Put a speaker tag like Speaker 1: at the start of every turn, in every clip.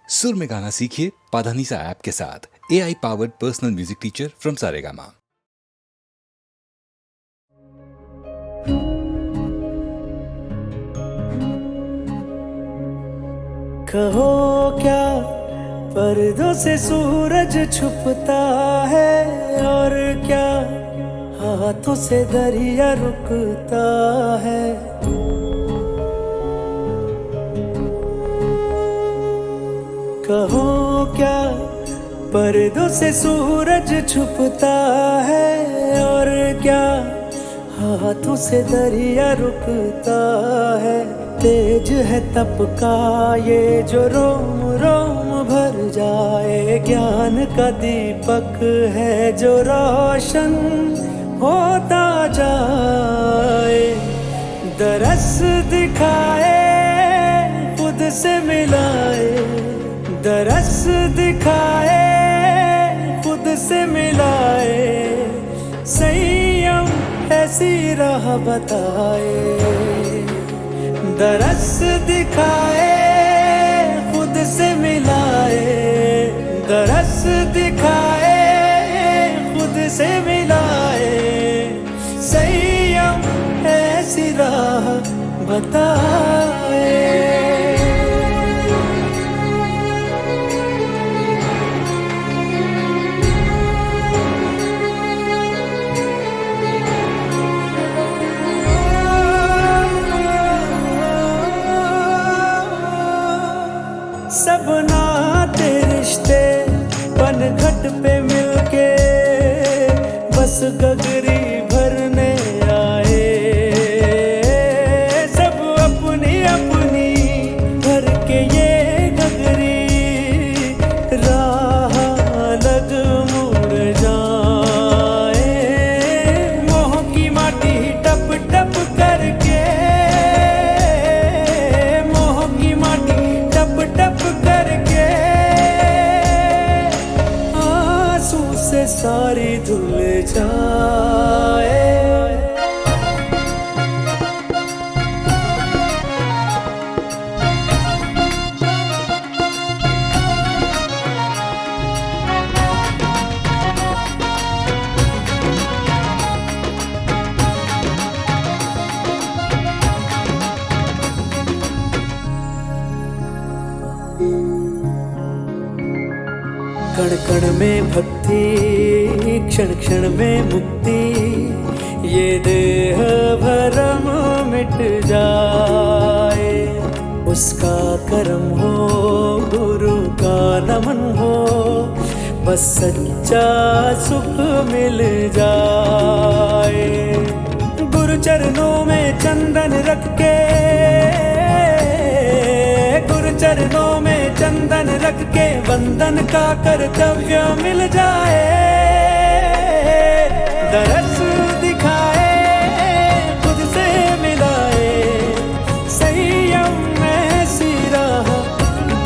Speaker 1: सुर में गाना सीखिए पाधानीसा ऐप के साथ। AI powered personal music teacher from Saregama.
Speaker 2: कहो क्या पर्दों से सूरज छुपता है, और क्या हाथों से दरिया रुकता है। कहो क्या पर्दों से सूरज छुपता है, और क्या हाथों से दरिया रुकता है। तेज है तप का ये जो रोम रोम भर जाए, ज्ञान का दीपक है जो रोशन होता जाए। दरस दिखाए खुद से मिलाए, दरस दिखाए खुद से मिलाए। संयम ऐसी राह बताए, दरस दिखाए खुद से मिलाए। दरस दिखाए खुद से मिलाए। संयम ऐसी राह बताए। सब नाते रिश्ते पनघट पे मिलके बस गगरी भरने आए। सब अपनी अपनी भर के ये गगरी राह अलग मुड़ जाए। मोह की माटी टप टप करके, मोह की माटी टप टप करके आंसू से सारी धुल जाए। कण कण में भक्ति, क्षण क्षण में मुक्ति। ये देह भरम मिट जाए। उसका करम हो, गुरु का नमन हो, बस सच्चा सुख मिल जाए। गुरु चरणों में चंदन रख के, गुरु चरणों में चंदन रख के वंदन का कर्तव्य मिल जाए। दरस दिखाए खुद से मिलाए। संयम ऐसी राह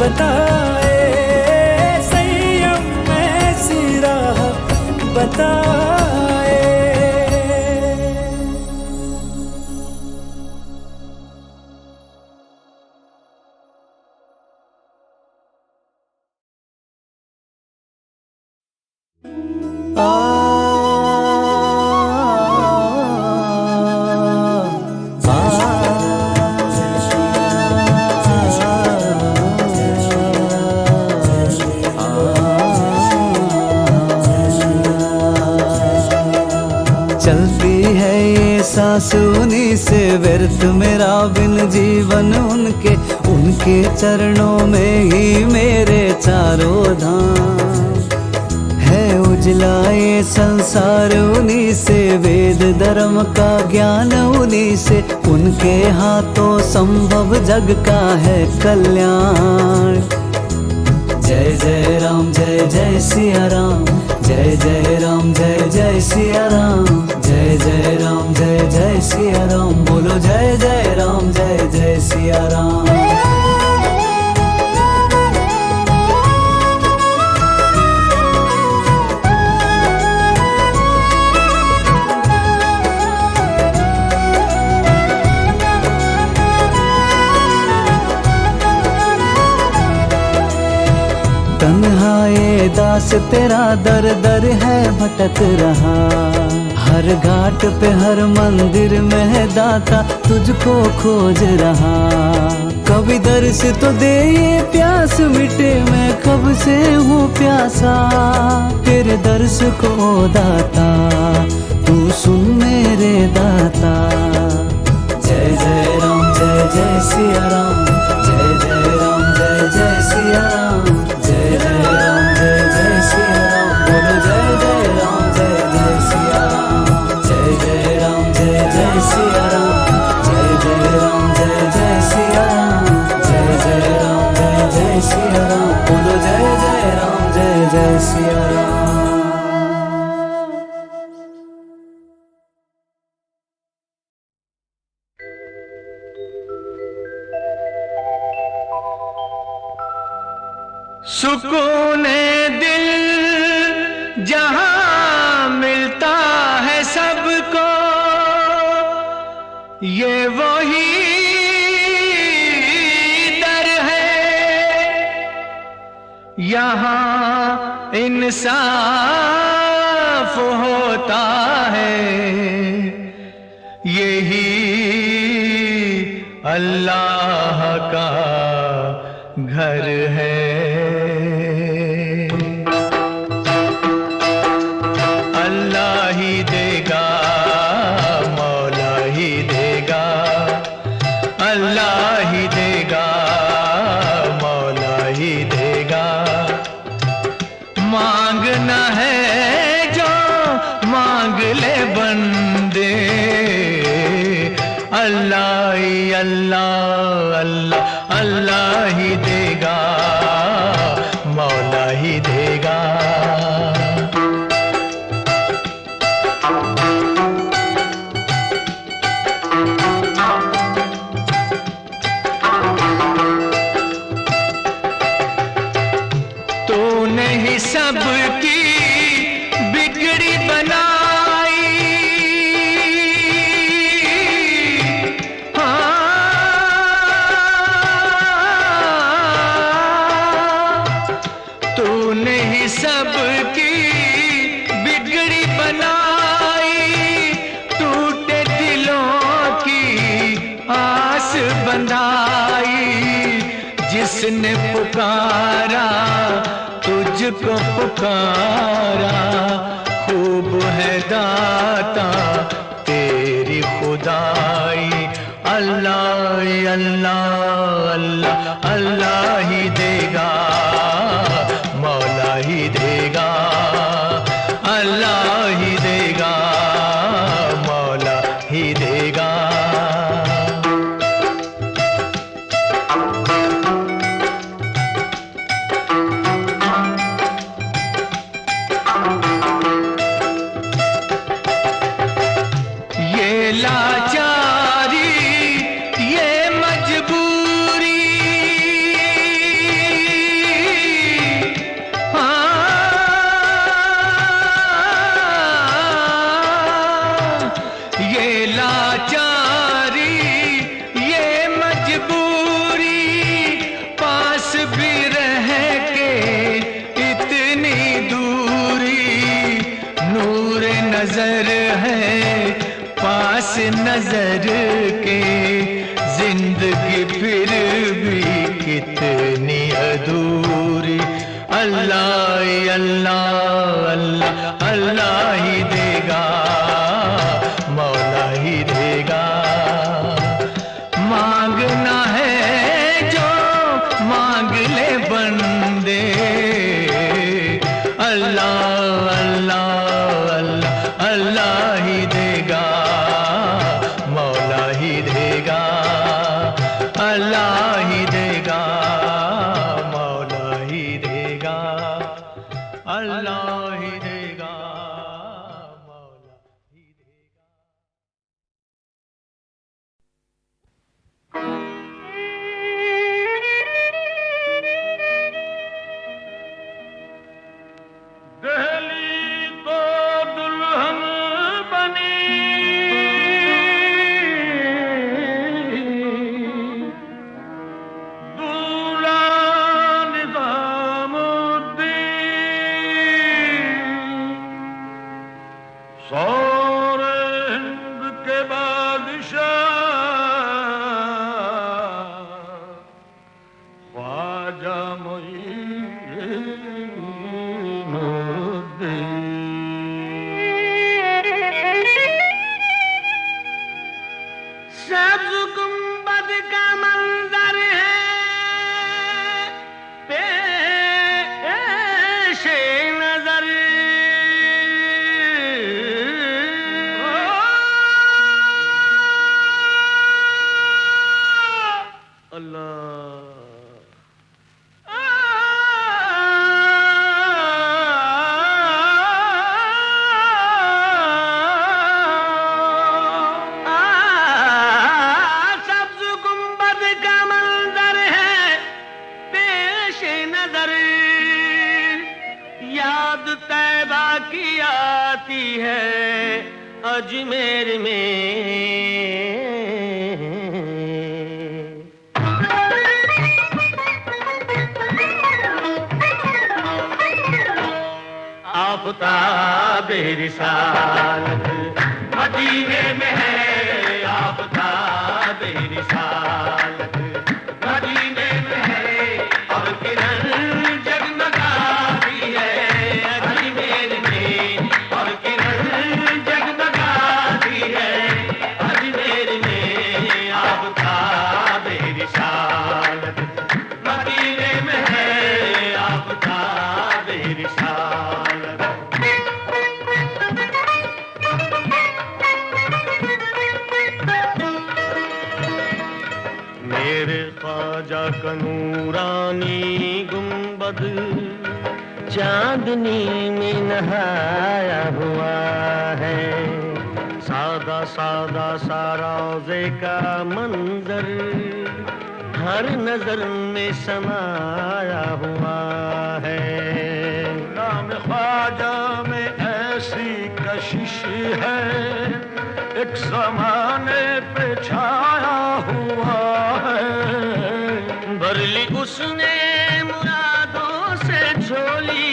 Speaker 2: बताए। संयम ऐसी राह बताए।
Speaker 3: चलती है ये सांस उन्हीं से व्यर्थ मेरा बिन जीवन उनके, उनके चरणों में ही मेरे चारों धाम। है उजला ये संसार उन्हीं से, वेद धर्म का ज्ञान उन्हीं से। उनके हाथों संभव जग का है कल्याण। जय जय राम जय जय सिया राम, जय जय राम जय जय सिया राम। जय जय राम जय जय सिया राम, बोलो जय जय राम जय जय सिया राम। तन्हाए दास तेरा दर दर है भटक रहा, हर घाट पे हर मंदिर में है दाता तुझको खोज रहा। कभी दर्श तो दे ये प्यास मिटे, मैं कब से हूँ प्यासा तेरे दर्श को दाता, तू सुन मेरे दाता। जय जय राम जय जय सिया राम, जय जय राम जय जय सिया राम, जय जय राम जय जय सिया राम, बोलो जय जय राम जय जय सिया राम, जय जय राम जय जय सिया राम, जय जय राम जय जय सिया राम, जय जय राम जय जय सिया राम, बोलो जय जय राम जय जय सिया राम।
Speaker 4: सुकून दिल जहां मिलता है सबको, ये वही दर है। यहाँ इंसाफ होता है, यही अल्लाह का घर है। अल्लाह ही देगा, मौला ही देगा, अल्लाह ही देगा, मौला ही देगा। मांगना है जो मांग ले बंदे, अल्लाह ही अल्लाह अल्लाह अल्लाह ही देगा, मौला ही देगा। तूने ही सबकी बिगड़ी बनाई, तूने ही सबकी बिगड़ी बनाई, टूटे दिलों की आस बंधाई। जिसने पुकारा तुझको पुकारा, खूब है दाता तेरी खुदाई। अल्लाह अल्लाह अल्लाह अल्लाह ही देगा, मौला ही देगा, अल्लाह ही देगा, मौला ही देगा। ये लाचारी ये मजबूरी, ये लाचारी ये मजबूरी, पास भी रह के इतनी दूरी। नूर नजर है पास नजर के, जिंदगी फिर भी कितनी अधूरी। अल्लाह अल्लाह अल्लाह अल्लाह ही देगा, मौला ही देगा। मांगना है जो मांग ले बंदे, अल्लाह अल्लाह अल्लाह अल्लाह ही देगा, मौला ही देगा, अल्लाह ही देगा, मौला ही देगा, अल्लाह ही देगा, मौला ही देगा।
Speaker 5: सब्ज गुंबद का मंजर है पेश नजर सब्ज गुंबद का मंजर है पेश नजर याद तैबा की आती है अजमेर में आफ़ताब रिसालत मदीने में है आफ़ताब रिसालत मदीने में है और किरण जगमगाती है अजमेर में और किरण जगमगाती है अजमेर में आफ़ताब रिसालत मदीने में है आफ़ताब रिसालत मेरे ख्वाजा का नूरानी गुंबद चांदनी में नहाया हुआ है सादा सादा सा रोज़े का मंजर हर नजर में समाया हुआ है नाम ख्वाजा में ऐसी कशिश है एक ज़माने पे छाया हुआ है भर ली उसने मुरादों से झोली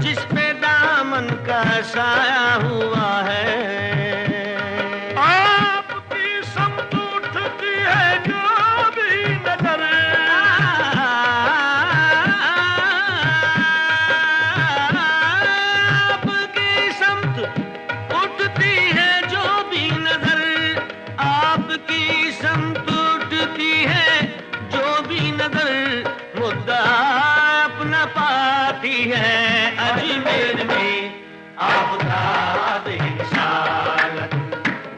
Speaker 5: जिस पे दामन का साया हुआ है आपकी समत उठती है जो भी नजर आपकी समत उठती है जो भी नजर आपकी समत उठती है जो भी नजर मुद्दा अपना पाती है अजमेर में आफ़ताब रिसालत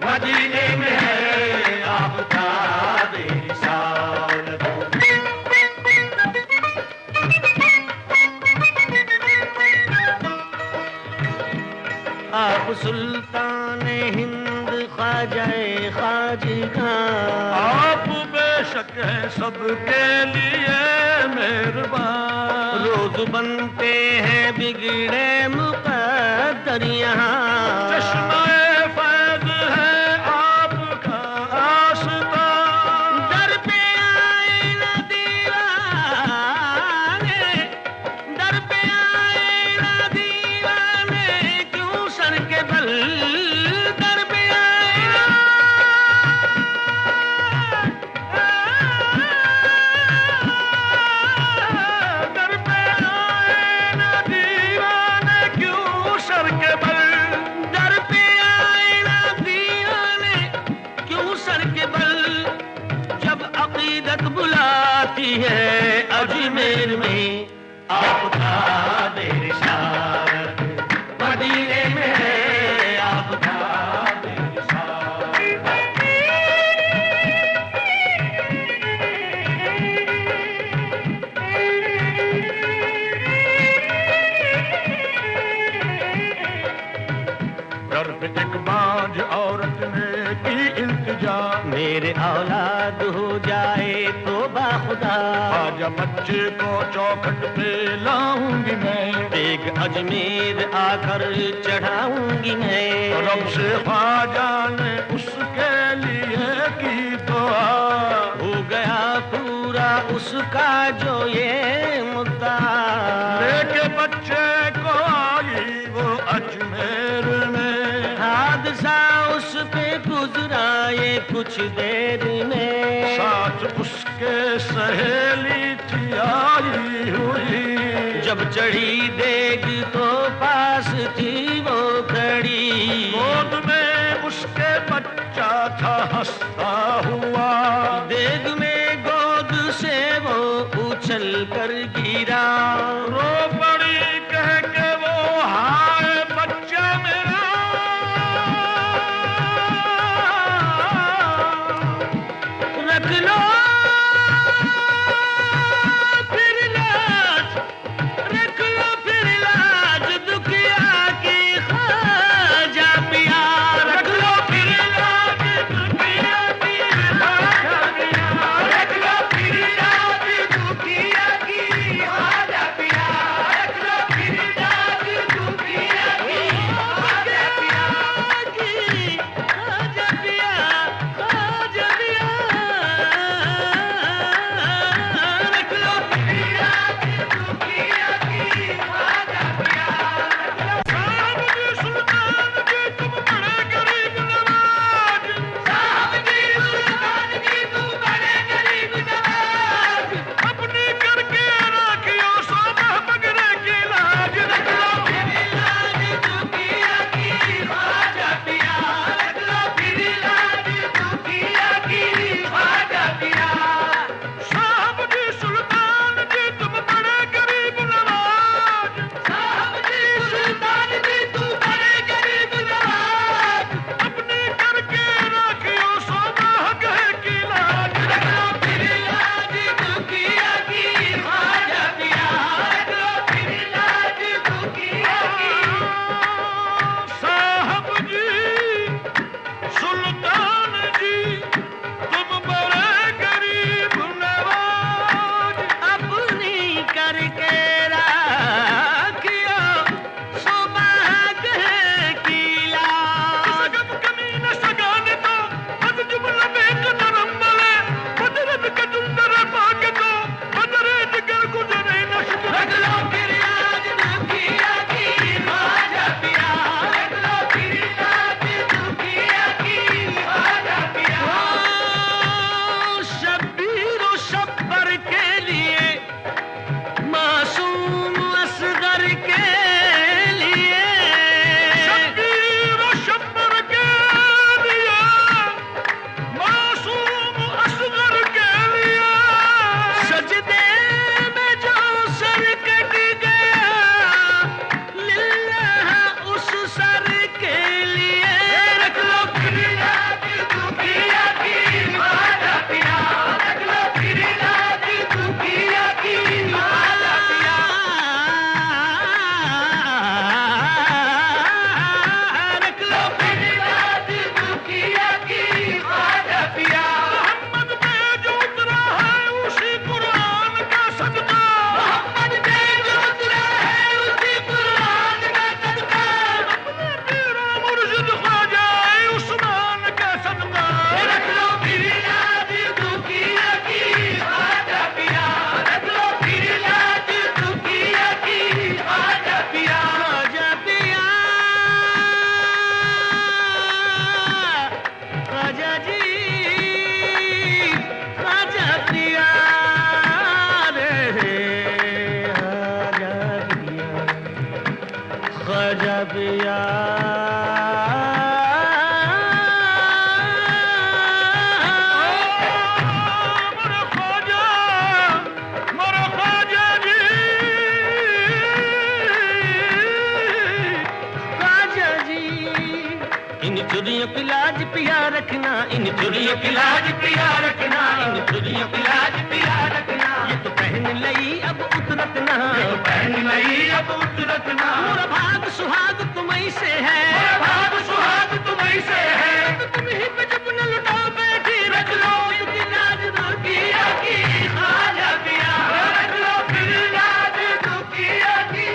Speaker 5: मदीने में है आफ़ताब रिसालत आप सुल्तान हिंद ख्वाजाए ख्वाजगा आप बेशक हैं सबके लिए मेहरबान रोज बनते हैं बिगड़े मुक़द्दर यहाँ चश्मे फैज़ है आपका आस्था दर पे आए ना दीवाने दर पे आए ना दीवाने क्यों सर के बल दर पे आए ना दर पे आए ना दीवाने क्यों सर के बल दर पे आए ना दीवाने क्यों सर के बल जब अकीदत बुलाती है अजमेर में आफ़ताब रिसालत मदीने में है आफ़ताब दर पे एक बांझ औरत ने की इल्तिजा मेरे औलाद हो जाए तो बाखुदा ख्वाजा बच्चे को चौखट पे लाऊंगी मैं एक अजमेर आकर चढ़ाऊंगी मैं रब से ख्वाजा ने उसके लिए की दुआ हो गया पूरा उसका जो ये मुद्दा लेके बच्चे को आई वो अजमेर में हादसा उस पे गुजरा ये कुछ देर में साथ उसके सहेली थी
Speaker 6: जब चढ़ी देग तो पास थी वो खड़ी,
Speaker 5: गोद में उसके बच्चा था हंसता हुआ,
Speaker 6: देग में गोद से वो उछल कर गिरा,
Speaker 5: रो पड़ी कह के वो हाय बच्चा मेरा,
Speaker 6: रख लो फिर लाज, रख लो फिर लाज दुखिया की ख्वाजा पिया, रख लो फिर लाज दुखिया की ख्वाजा पिया, रख लो फिर लाज दुखिया की ख्वाजा पिया, रख लो फिर लाज दुखिया की ख्वाजा पिया, की ख्वाजा पिया, ख्वाजा पिया, रख लो फिर लाज दुखिया की ख्वाजा पिया।
Speaker 5: साहब जी सुल्तान जी तुम बड़े गरीब नवाज,
Speaker 6: साहब जी सुल्तान जी तुम बड़े गरीब नवाज,
Speaker 5: अपनी करके राखियो सो बगरे की लाज,
Speaker 6: रख लो फिर लाज दुखिया की ख्वाजा पिया, रख लो फिर लाज दुखिया की ख्वाजा पिया।
Speaker 5: साहब जी सुल्तान जी तुम बड़े गरीब नवाज,
Speaker 6: साहब जी सुल्तान जी तुम बड़े गरीब नवाज,
Speaker 5: अपनी करके राखियो सो बगरे की लाज,
Speaker 6: रख लो फिर लाज दुखिया की ख्वाजा पिया, रख लो फिर लाज दुखिया की।
Speaker 5: साहब जी सुल्तान जी तुम बड़े गरीब नवाज,
Speaker 6: अपनी करके राखियो सौभाग्य की लाज,
Speaker 5: सगम कमी न सगाने तो बद जुमला बेक नरम बले, बदरत के जुंदर पाके तो बदरे जिगर गुजरे न शुक्र,
Speaker 6: रख लो फिर लाज दुखिया की ख्वाजा पिया, रख लो फिर लाज दुखिया की ख्वाजा पिया। शब्बीर व शब्बर के लिए, मासूम असगर के लिए,
Speaker 5: शब्बीर व शब्बर के लिए, मासूम असगर के लिए,
Speaker 6: सजदे में जो सर कट गया, लिल्लाह उस सर के लिए, रख लो फिर लाज दुखिया की ख्वाजा पिया, रख लो फिर लाज दुखिया की ख्वाजा पिया, रख लो फिर लाज दुखिया की ख्वाजा पिया।
Speaker 5: मोहम्मद पे जो उतरा है उसी कुरान का सदका,
Speaker 6: मोहम्मद पे जो उतरा है उसी कुरान का सदका,
Speaker 5: अपने पीरा मुर्शिद ख्वाजा उस्मान का सदका,
Speaker 6: रख लो फिर लाज दुखिया की ख्वाजा पिया, रख लो फिर लाज दुखिया की ख्वाजा पिया, ख्वाजा पिया, ख्वाजा जी, ख्वाजा पिया रे, ख्वाजा पिया,
Speaker 5: मेरे ख्वाजा जी,
Speaker 6: ख्वाजा जी। इन चुरियों की लाज पिया रखना, इन चुरियों की लाज पिया रखना, इन चुरियों की लाज पिया रखना, ये तो पहन लई अब उतरत ना, ये तो पहन लई अब उतरत ना, मोरा भाग सुहाग तुम्हीं से है, मोरा भाग सुहाग तुम्हीं से है, तो तुम ही पे जब न लुटा बैठी, रख लो इनकी लाज दुखिया की ख्वाजा पिया, रख लो फिर लाज दुखिया की।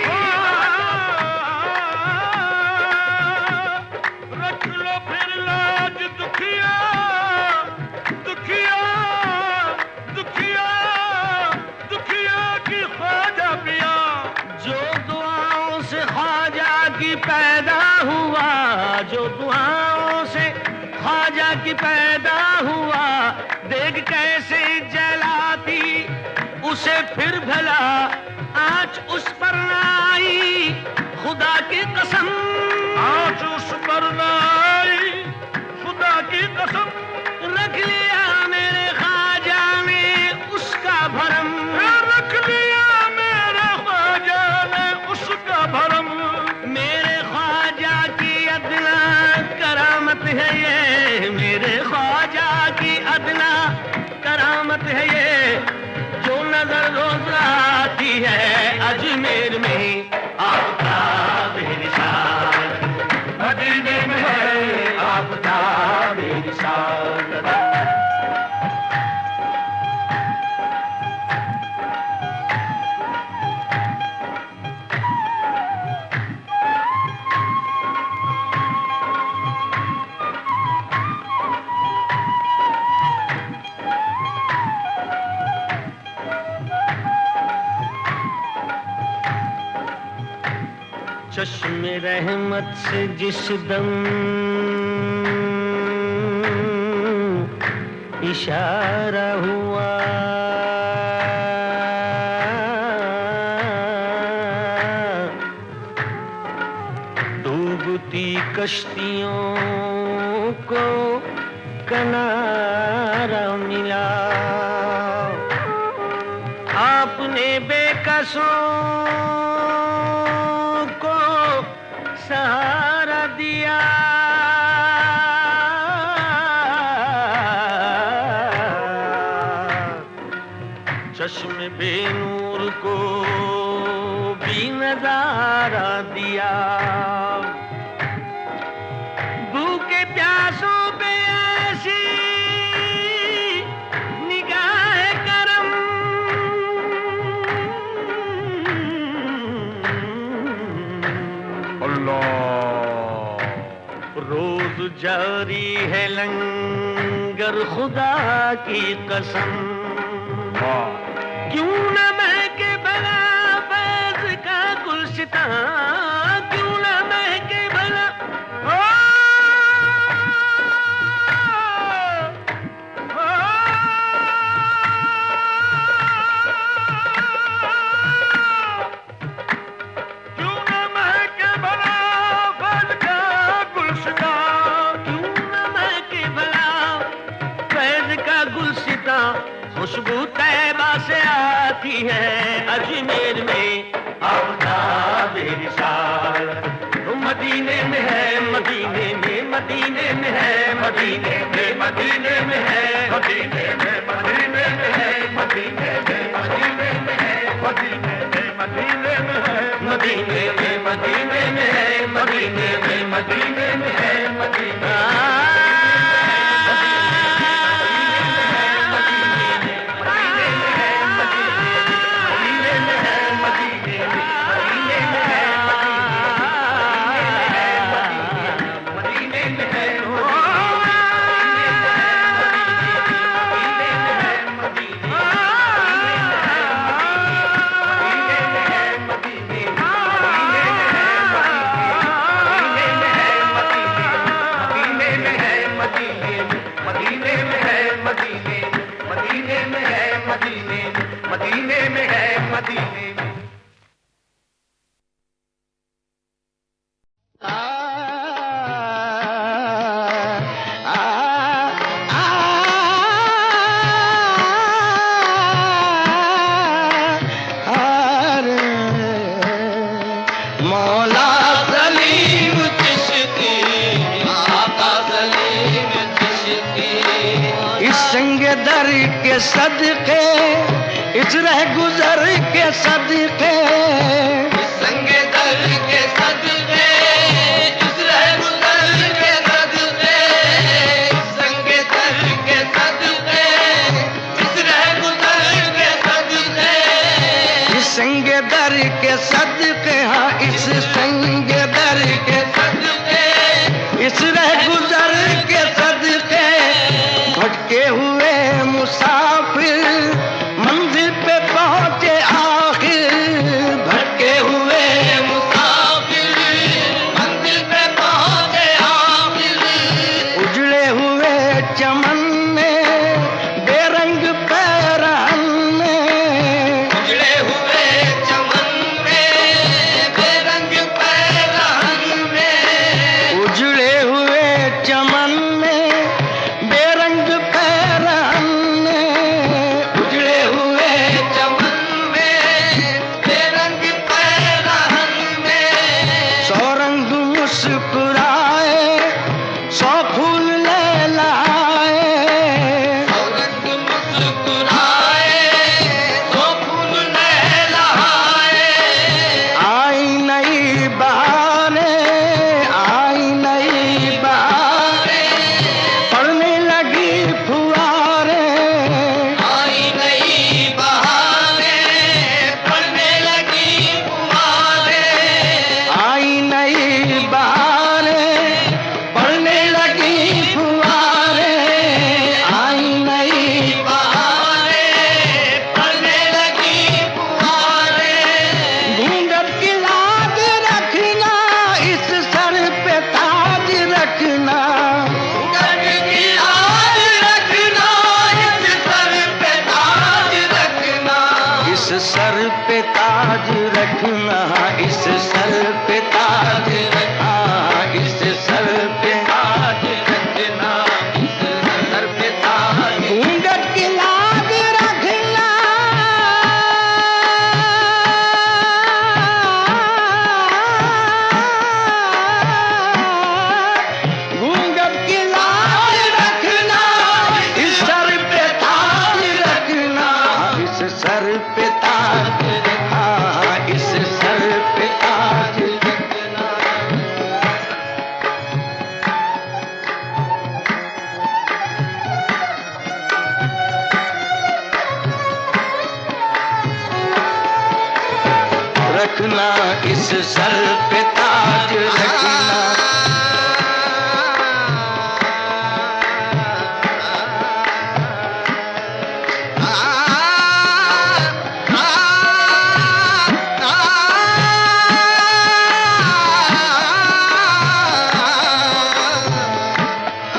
Speaker 5: रख लो फिर लाज दुखिया, दुखिया, दुखिया, दुखिया की ख्वाजा पिया,
Speaker 6: जो दुआओं से ख्वाजा की पैदा हुआ, जो दुआओं से ख्वाजा की पैदा हुआ, देख कैसे जलाती उसे फिर भला आज उस पर न आई खुदा की कसम,
Speaker 5: आज उस पर न आई खुदा की कसम,
Speaker 6: रख लिया मेरे ख्वाजा ने उसका भरम,
Speaker 5: रख लिया मेरे ख्वाजा ने उसका भरम।
Speaker 6: मेरे ख्वाजा की अदना करामत है ये, मेरे ख्वाजा की अदना करामत है ये, जो नजर रोज आती है अजमेर में आफताब रिसालत, मदीने में है आफताब रिसालत। चश्मे रहमत से जिस दम इशारा हुआ, डूबती कश्तियों को किनारा मिला, आपने बेकसों सहारा दिया, चश्मे बेनूर को भी नजारा दिया, भूखे प्यासों पे ऐसी निगाह करम, रोज जारी है लंगर खुदा की कसम, क्यों न महके भला फैज़ का गुलशिता, क्यों न महके भला
Speaker 5: क्यों न महके भला फैज़ का गुलशिता,
Speaker 6: क्यों न महके भला फैज़ का गुलशिता, खुशबू तैबा से आती है अजमेर में आफताब रिसालत, तो मदीने में है, मदीने में, मदीने में है, मदीने में, मदीने में है, मदीने में, मदीने में है, मदीने में, मदीने में है, मदीने में, मदीने में है, मदीने में, मदीने में है, मदीने में, मदीने में है, मदीने दर के सदके, इस रह गुजर के सदके, संगे दर के सदके, इस रह गुजर के सदके, संगे दर के सदके, इस रह गुजर के सदके, इस संगे दर के सदके, हाँ इस संगे दर के सदके, इस रह गुजर के सदके, भटके हुए मुसाफिर मंजिल पे पहुंचे आखिर, भटके हुए मुसाफिर मंजिल पे पहुंचे आखिर, उजड़े हुए चमन में बेरंग पैरहन में, पे ताज रखना, इस सर पे ताज रखना, इस सर पे ताज रखना, इस सर पे ताज। घूंघट की लाज रखना, घूंघट की लाज रखना, इस सर पे ताज रखना, इस सर पे ताज रखना, इस सर पे ताज रखना। रखना इस सर पे ताज रखना।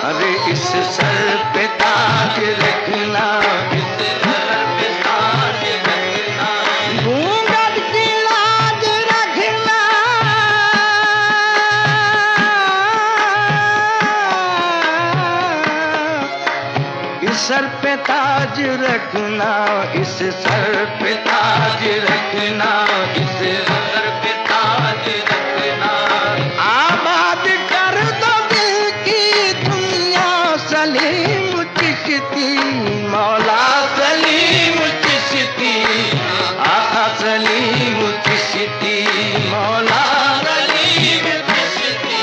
Speaker 6: अरे इस सर पे ताज रखना, इस सर पे ताज रखना। घूंघट की लाज रखना, इस सर पे ताज रखना, इस सर पे ताज रखना, इस सर पे ताज रखना। आबाद कर दो दिल की दुनिया, सलीम चिश्ती, मौला सलीम चिश्ती, आका सलीम चिश्ती, मौला सलीम चिश्ती,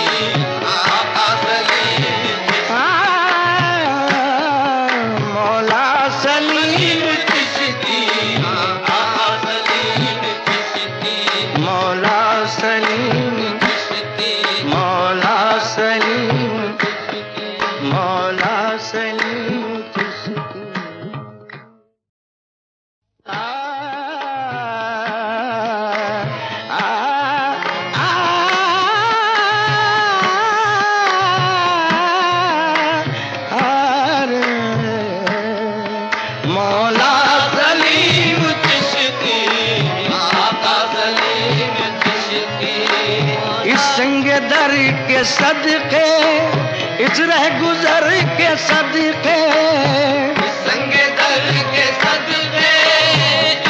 Speaker 6: आका सलीम चिश्ती, मौला सलीम चिश्ती, आका सलीम चिश्ती, मौला सलीम चिश्ती, मौला सलीम चिश्ती, मौला सलीम चिश्ती। आ आ मौला सलीम चिश्ती, आका सलीम चिश्ती। इस संग दर के सदके, इस रह गुजर के सदके, इस संग दर के सदके,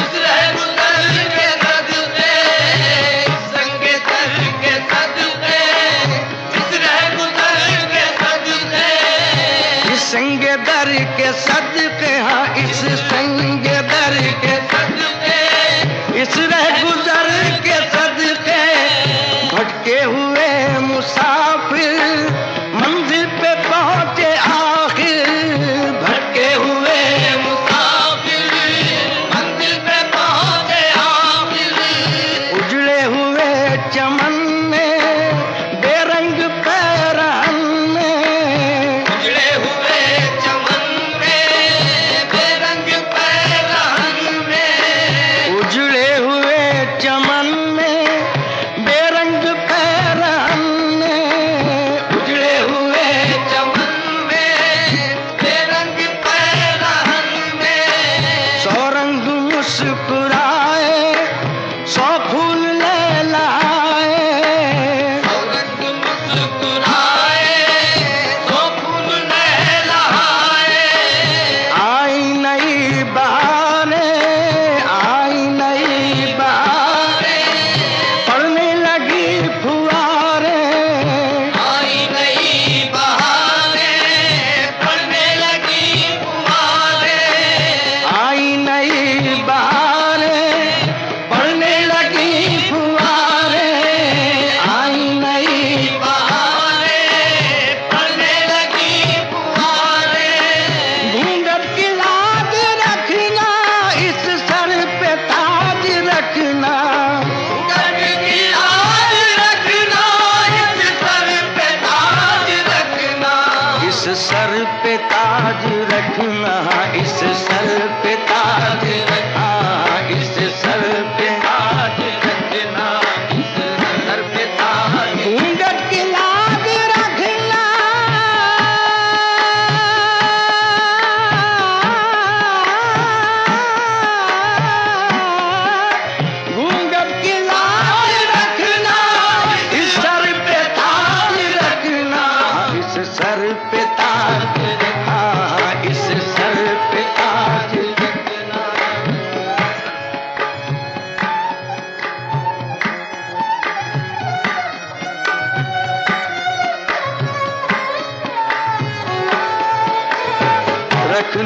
Speaker 6: इस रह गुजर के सदके, इस संग दर के सदके, इस रह गुजर के सदके, इस संग दर के सदके, हाँ इस संग दर के सदके, इस रह गुजर के सदके। भटके हुए मुसाफिर मंजिल पे पहुंचे आखिर, भटके हुए मुसाफिर मंजिल पे पहुंचे आखिर। उजड़े हुए चमन में बेरंग पैरहन में, उजड़े हुए चमन में बेरंग पैरहन में, उजड़े हुए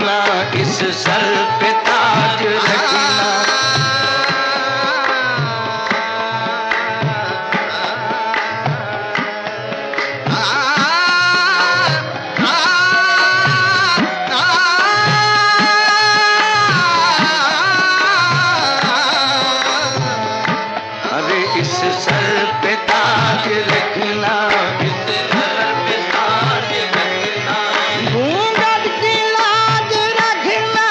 Speaker 6: रखना, इस सर पे ताज रखना। अरे इस सर पे ताज रखना, इस सर पे ताज रखना। घूंघट की लाज रखना,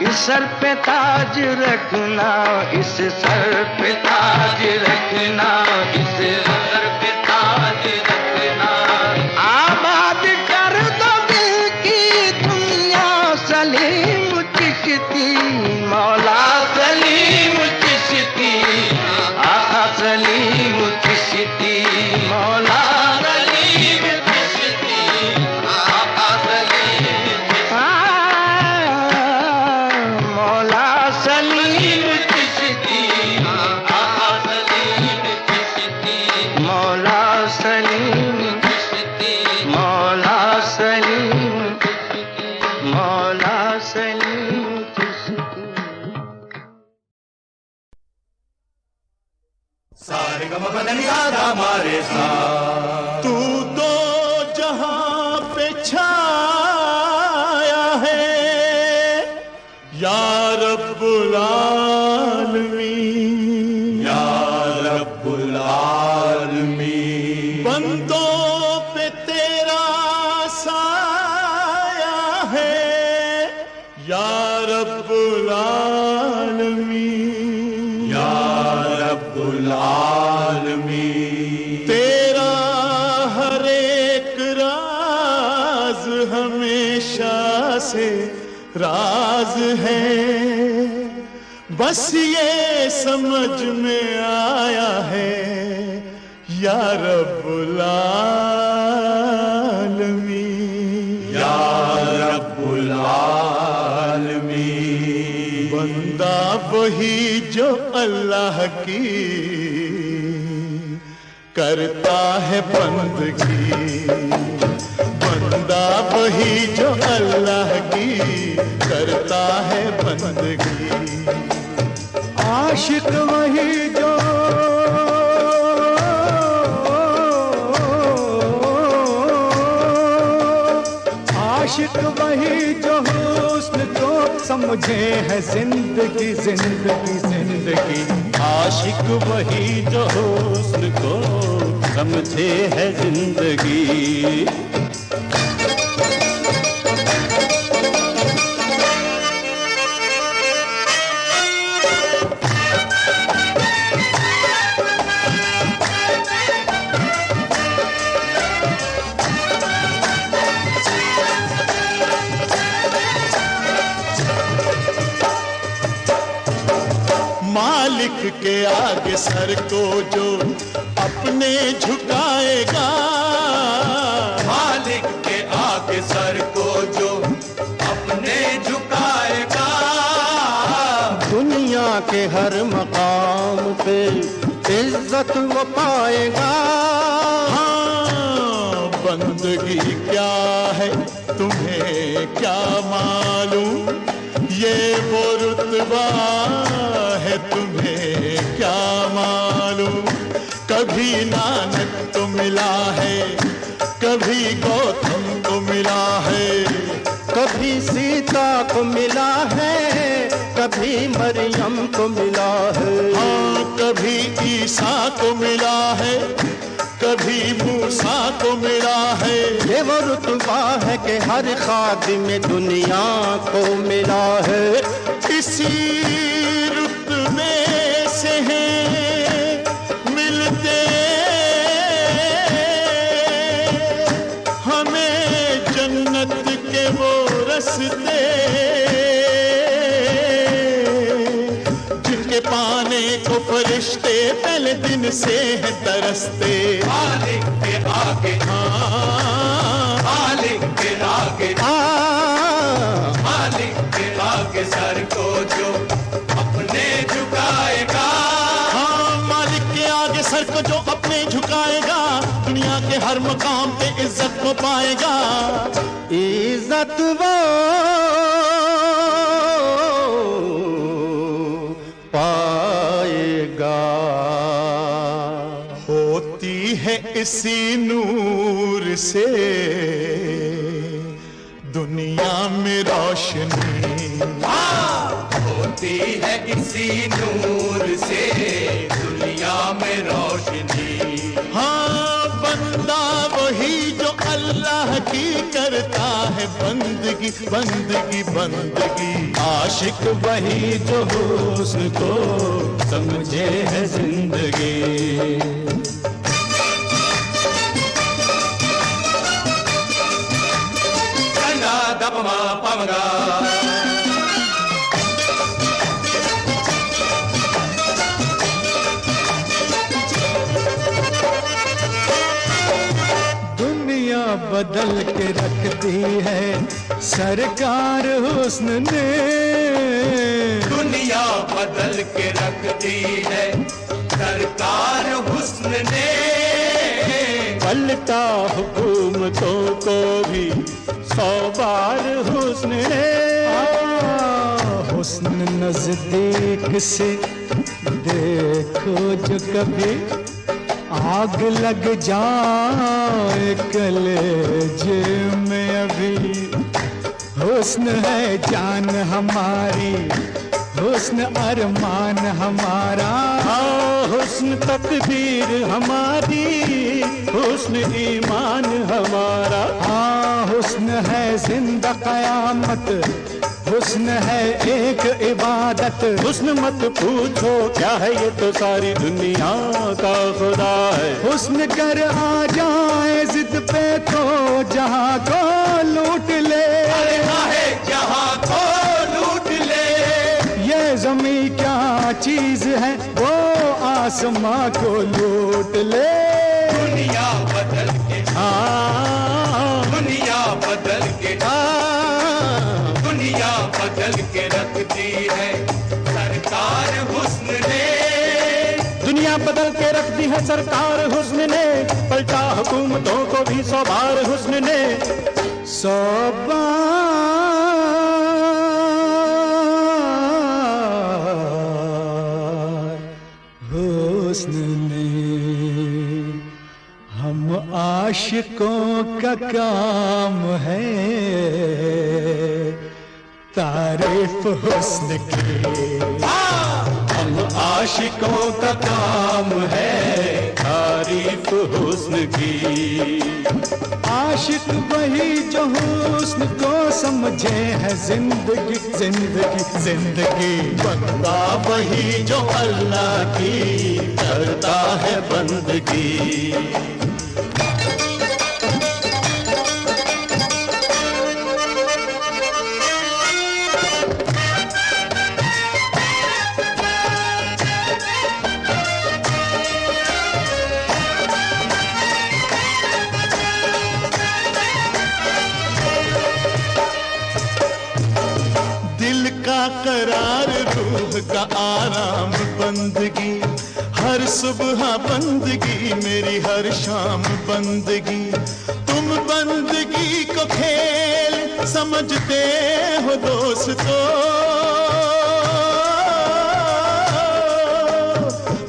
Speaker 6: इस सर पे ताज रखना, इस सर पे ताज रखना, इस सर पे ताज रखना। आबाद कर दो दिल की दुनिया, सलीम चिश्ती, मौला सलीम चिश्ती, आका सलीम चिश्ती, मौला सलीम चिश्ती, आका सलीम चिश्ती, मौला सलीम चिश्ती, आका सलीम चिश्ती, मौला सलीम चिश्ती, मौला सलीम, मौला सलीम चिश्ती।
Speaker 2: सारे गम बदनी आधा मारे साथ, तू तो जहां पे छाया है या रब्बुल आलमीन, या रब्बुल आलमीन। बंदों पे तेरा साया है या रब्बुल आलमीन, या रब्बुल आलमीन। तेरा हर एक राज हमेशा से राज है, बस ये समझ में आया है या रब्बुल आलमीन, या रब्बुल आलमीन। बंदा वही जो अल्लाह की करता है बंदगी, बंदा वही जो अल्लाह की करता है बंदगी। आशिक वही जो आशिक वही जो हुस्न को समझे है जिंदगी, जिंदगी, जिंदगी। आशिक वही जो हुस्न को समझे है जिंदगी। मालिक के आगे सर को जो अपने झुकाएगा, मालिक के आगे सर को जो अपने झुकाएगा, दुनिया के हर मकाम पे इज्जत वो पाएगा। हाँ, बंदगी क्या है तुम्हें क्या मालूम, ये वो रुतबा है तुम्हें क्या मालूम। कभी नानक को मिला है, कभी गौतम को मिला है, कभी सीता को मिला है, कभी मरियम को मिला है। हाँ, कभी ईसा को मिला है, कभी मूसा को मिला है। ये वो रुतबा है कि हर खादिम दुनिया को मिला है। इसी रुतबे से हैं मिलते हमें जन्नत के वो रस्ते, जिनके पाने को फरिश्ते पहले दिन से है तरसते। मालिक के आगे, हाँ मालिक के आगे, मालिक के आगे सर को जो अपने झुकाएगा, हाँ मालिक के आगे सर को जो अपने झुकाएगा। हर मकाम पे इज्जत को पाएगा, इज्जत वो पाएगा। होती है इसी नूर से दुनिया में रोशनी,
Speaker 7: होती है इसी नूर से दुनिया में रोशनी।
Speaker 2: हाँ, बंदा वही जो अल्लाह की करता है बंदगी, बंदगी, बंदगी। आशिक वही जो हुस्न को समझे है जिंदगी।
Speaker 7: गंगा दपमा पमगा
Speaker 2: दुनिया बदल के रखती है सरकार हुस्न ने,
Speaker 7: दुनिया बदल के रखती है सरकार हुस्न ने।
Speaker 2: पलटा हुकूमतों को भी 100 बार हुस्न ने। हुस्न नजदीक से देखो जो कभी आग लग जाए कलेजे में अभी। हुस्न है जान हमारी, हुस्न अरमान हमारा, हुस्न तकदीर हमारी, हुस्न ईमान हमारा। हुस्न है जिंदा कयामत, हुस्न है एक इबादत। हुस्न मत पूछो क्या है ये तो सारी दुनिया का खुदा है। हुस्न कर आ जाए जिद पे तो जहां को लूट ले,
Speaker 7: है जहां को लूट ले।
Speaker 2: ये जमी क्या चीज है वो आसमां को लूट ले।
Speaker 7: दुनिया बदल के, दुनिया बदल के, दुनिया बदल के रखती है सरकार हुस्न ने।
Speaker 2: दुनिया बदल के रख दी है सरकार हुस्न ने। पलटा हुकूमतों को भी 100 बार हुस्न ने, 100 बार हुस्न ने। हम आशिकों का काम है तारीफ हुस्न की। हम आशिकों का काम है तारीफ हुस्न की। आशिक वही जो हुस्न को समझे है जिंदगी, जिंदगी, जिंदगी। बंदा वही जो अल्लाह की करता है बंदगी। करार रूह का आराम बंदगी, हर सुबह बंदगी मेरी हर शाम बंदगी। तुम बंदगी को खेल समझते हो दोस्तों,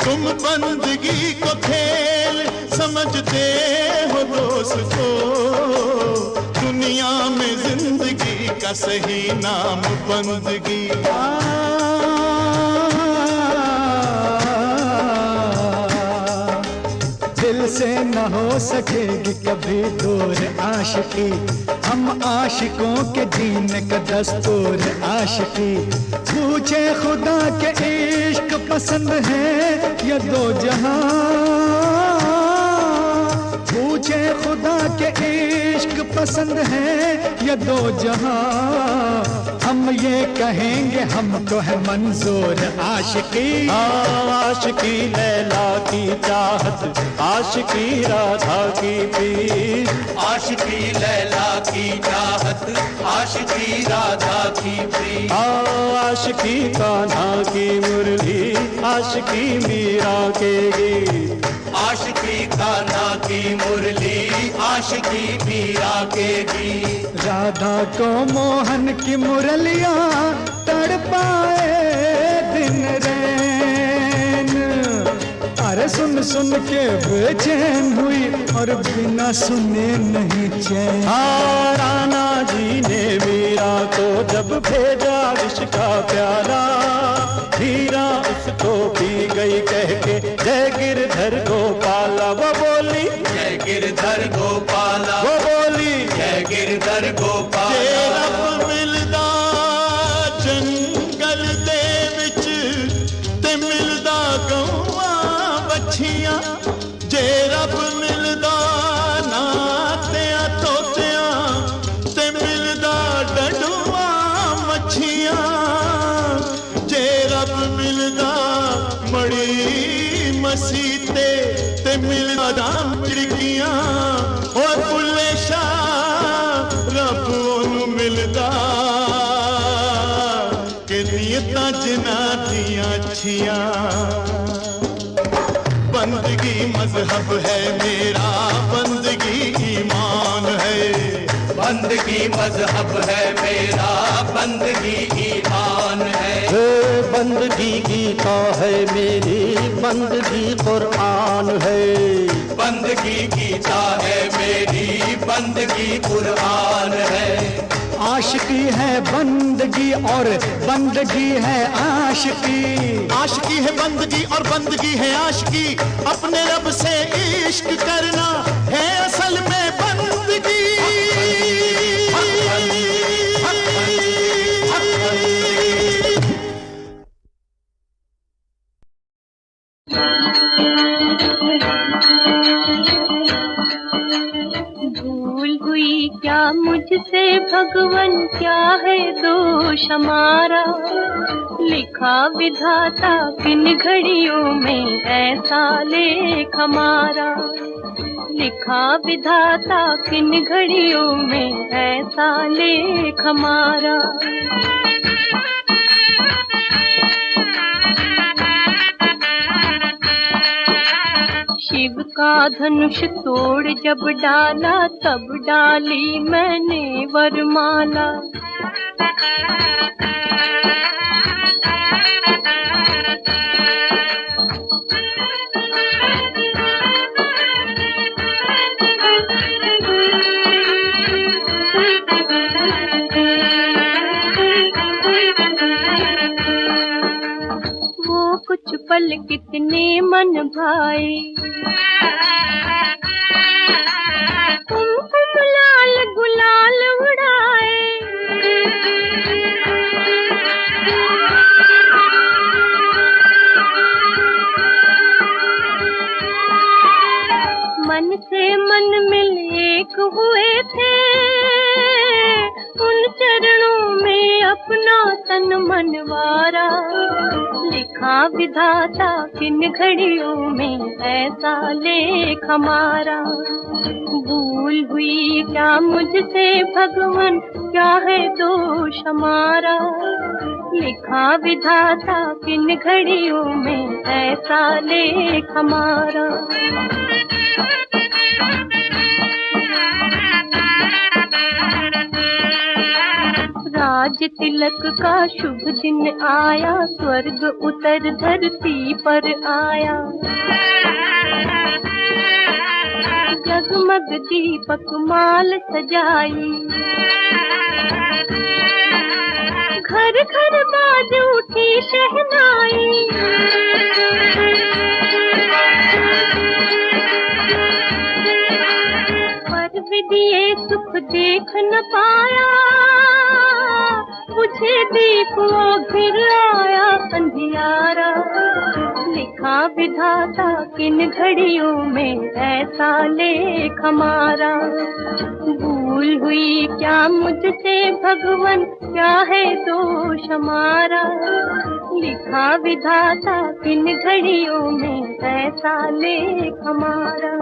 Speaker 2: तुम बंदगी को खेल समझते हो दोस्तों। दुनिया में जिंदगी का सही नाम बंदगी। दिल से न हो सकेगी कभी दूर आशिकी, हम आशिकों के जीने का दस्तूर आशिकी। पूछे खुदा के इश्क पसंद है या दो जहां, पूछे खुदा के इश्क पसंद है या दो जहां। हम ये कहेंगे हमको है मंजूर आशिकी। आशिकी लैला की चाहत, आशिकी राधा की पीर।
Speaker 7: आशिकी लैला की चाहत, आशिकी राधा की प्रीत।
Speaker 2: आशिकी कान्हा की मुरली, आशिकी मीरा के गीत।
Speaker 7: आशिकी कान्हा की मुरली, आशिकी मीरा के गीत।
Speaker 2: राधा को मोहन की मुरलियाँ तड़पाए दिन रैन। अरे सुन सुन के बेचैन हुई और बिना सुने नहीं चैन।
Speaker 5: राणा जी ने मीरा को जब भेजा विष का प्याला, हीरा उसको पी गई कह के जय गिरधर गोपाला। वो बोली
Speaker 7: जय गिरधर गोपाला,
Speaker 5: वो बोली
Speaker 7: जय गिरधर गोपाला।
Speaker 5: रब मिलदा जंगल दे विच ते मिलदा गौआं बछियां, जे रब मिलदा नातियां तोतियां ते मिलदा डडुआं मच्छियां, जे रब मिलदा मड़ी मसीते ते मिलदा दाम चिड़कियां। और बुल्ले शाह रब ओनू मिलदा कि नीयतां जिन्हां दियां अच्छियां। बंदगी मजहब है मेरा, बंदगी ईमान है।
Speaker 7: बंदगी मजहब है मेरा, बंदगी ईमान है।
Speaker 5: बंदगी गीता है मेरी, बंदगी कुरान है।
Speaker 7: बंदगी गीता है मेरी, बंदगी कुरान है।
Speaker 2: आशिकी है बंदगी और बंदगी है आशिकी।
Speaker 5: आशिकी है बंदगी और बंदगी है आशिकी, अपने रब से इश्क करना है असल में बंदगी।
Speaker 8: भूल हुई क्या मुझसे भगवन, क्या है दोष हमारा। लिखा विधाता किन घड़ियों में ऐसा लेख हमारा। लिखा विधाता किन घड़ियों में ऐसा लेख हमारा। शिव का धनुष तोड़ जब डाला, तब डाली मैंने वरमाला। वो कुछ पल कितने मन भाए, कुमकुम लाल गुलाल उड़ाए। मन से मन मिल एक हुए थे, उन चरणों में अपना तन मनवारा। लिखा विधाता किन घड़ियों में ऐसा लेख हमारा। भूल हुई क्या मुझसे भगवन, क्या है दोष हमारा। लिखा विधाता किन घड़ियों में ऐसा लेख हमारा। राज तिलक का शुभ दिन आया, स्वर्ग उतर धरती पर आया। जगमग दीपक माल सजाई, घर घर बाज उठी शहनाई। पर विदिये सुख देख न पाया, मुझे दीप वो घिर आया अंधियारा। लिखा विधाता किन घड़ियों में ऐसा लेख हमारा। भूल हुई क्या मुझसे भगवन, क्या है दोष हमारा। लिखा विधाता किन घड़ियों में ऐसा लेख हमारा।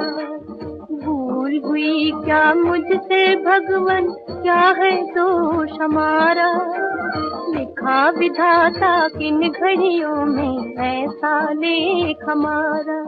Speaker 8: भूल हुई क्या मुझसे भगवन, क्या है दोष हमारा। लिखा विधाता किन घड़ियों में ऐसा लेख हमारा।